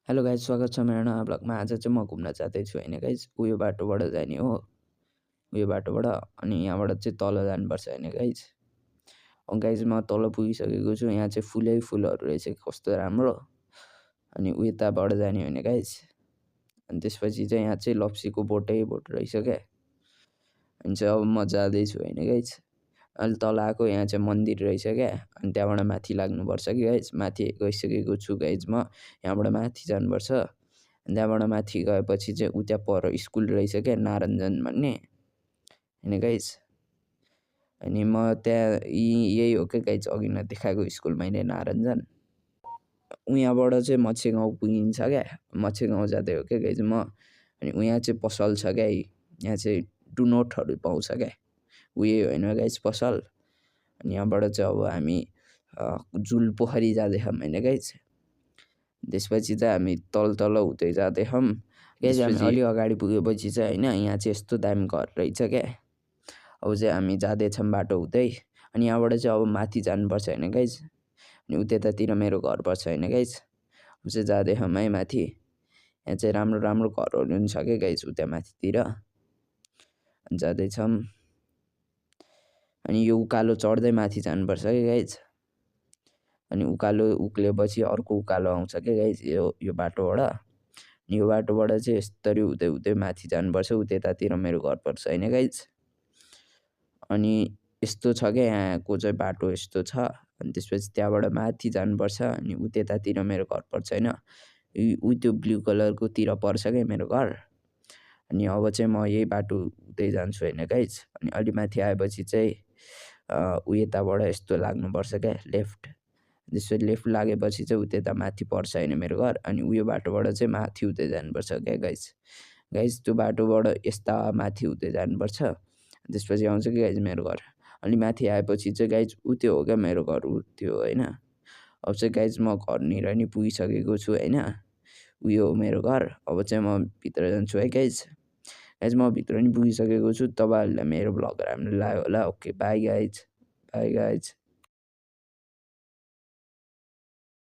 Hello guys, स्वागत छ मेरो नयाँ ब्लगमा। आज चाहिँ म घुम्न जाँदैछु होइन गाइज। उयो बाटोबाट जाने हो, उयो बाटोबाट। अनि यहाँबाट चाहिँ तल जानुपर्छ होइन गाइज। गाइज म तल पुगिसकेको छु। यहाँ चाहिँ फुलै फुलहरू रहेछ, कस्तो राम्रो। अनि उताबाट जाने होइन गाइज। अनि त्यसपछि चाहिँ यहाँ चाहिँ लप्सीको बोटै बोट रहेछ क्या। अनि चाहिँ अब म जाँदैछु होइन गाइज। अहिले तल आएको यहाँ चाहिँ मन्दिर रहेछ क्या। अनि त्यहाँबाट माथि लाग्नुपर्छ कि गाइज। माथि गइसकेको छु गाइज म। यहाँबाट माथि जानुपर्छ। अनि त्यहाँबाट माथि गएपछि चाहिँ उता पर स्कुल रहेछ क्या, नारञ्जन भन्ने होइन गाइज। अनि म त्यहाँ यही हो क्या गाइज, अघि नै देखाएको स्कुल मैले नारञ्जन। उहाँबाट चाहिँ मच्छे गाउँ पुगिन्छ क्या। मच्छे गाउँ जाँदै हो क्या गाइज म। अनि उहाँ चाहिँ पसल छ क्या, यहाँ चाहिँ डुनोटहरू पाउँछ क्या। उयो होइन गाइज पसल। अनि यहाँबाट चाहिँ अब हामी जुल पोखरी जाँदैछौँ होइन गाइज। त्यसपछि चाहिँ हामी तल तल हुँदै जाँदैछौँ गाइज। हामी अलि अगाडि पुगेपछि चाहिँ होइन, यहाँ चाहिँ यस्तो दामी घर रहेछ क्या। अब चाहिँ हामी जाँदैछौँ बाटो हुँदै। अनि यहाँबाट चाहिँ अब माथि जानुपर्छ होइन गाइज। अनि उतातिर मेरो घर पर्छ होइन गाइज। अब चाहिँ जाँदैछौँ है माथि। यहाँ चाहिँ राम्रो राम्रो घरहरू पनि छ क्या गाइज उता माथितिर। जाँदैछौँ। अनि यो उकालो चढ्दै माथि जानुपर्छ क्या गाइज। अनि उकालो उक्लेपछि अर्को उकालो आउँछ क्या गाइज यो बाटोबाट। अनि यो बाटोबाट चाहिँ यस्तरी हुँदै हुँदै माथि जानुपर्छ। उतातिर मेरो घर पर्छ होइन गाइज। अनि यस्तो छ क्या यहाँको चाहिँ बाटो यस्तो छ। अनि त्यसपछि त्यहाँबाट माथि जानुपर्छ। अनि उतातिर मेरो घर पर्छ होइन। त्यो ब्लू कलरकोतिर पर्छ क्या मेरो घर। अनि अब चाहिँ म यही बाटो हुँदै जान्छु होइन गाइज। अनि अलि माथि आएपछि चाहिँ यताबाट यस्तो लाग्नुपर्छ क्या, लेफ्ट। त्यसपछि लेफ्ट लागेपछि चाहिँ उता माथि पर्छ होइन मेरो घर। अनि उयो बाटोबाट चाहिँ माथि हुँदै जानुपर्छ क्या गाइज। गाइज त्यो बाटोबाट यस्ता माथि हुँदै जानुपर्छ। त्यसपछि आउँछ कि गाइज मेरो घर। अनि माथि आएपछि चाहिँ गाइज त्यो हो क्या मेरो घर, त्यो होइन। अब चाहिँ गाइज म घरनिर नि पुगिसकेको छु होइन। उयो हो मेरो घर। अब चाहिँ म भित्र जान्छु है गाइज। गाइज म भित्र नि पुगिसकेको छु। तपाईँहरूलाई मेरो भ्लग राम्रो लाग्यो होला। Okay by guys, by guys.